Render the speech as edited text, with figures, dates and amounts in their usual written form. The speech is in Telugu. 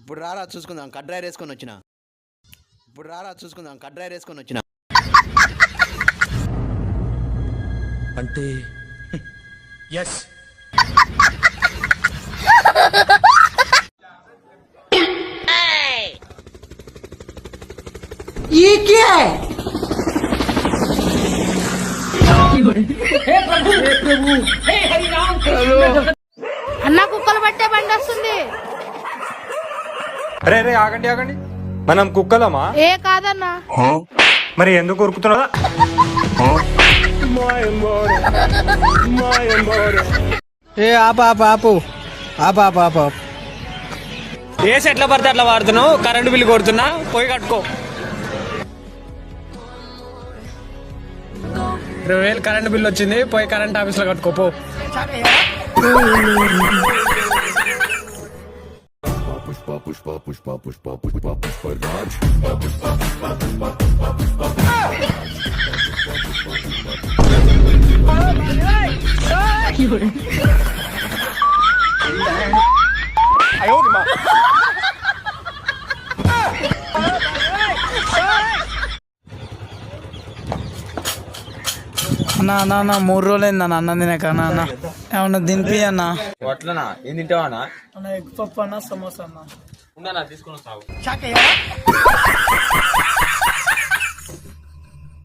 ఇప్పుడు రారా చూసుకుందాం కడ్రాయర్ వేసుకొని వచ్చిన అంటే ఎస్ ये क्या है? అన్న కుక్కలు పట్టే బండి వస్తుంది. అరే రే ఆగండి ఆగండి, మనం కుక్కలమా? ఏ కాదన్నా. మరి ఎందుకు ఉరుకుతున్నా? ఏ ఆపు ఆపు ఆపు ఆపు ఆపు ఆపు ఆపు. ఏసి ఎట్లా పడితే అట్లా వాడుతున్నావు, కరెంటు బిల్లు కొడుతున్నా, పోయి కట్టుకో. 20,000 కరెంటు బిల్లు వచ్చింది, పోయి కరెంట్ ఆఫీస్ లో కట్టుకోపో. అన్నా అన్న అన్న 3 రోజులైంది అన్న అన్నం తినక అన్న అన్న ఏమన్నా దింపి అన్న. అట్లనా? ఏం తింటావా? ఎగ్ పప్పు అన్న సమోసా అన్న. ఉండనా తీసుకొని వస్తావు.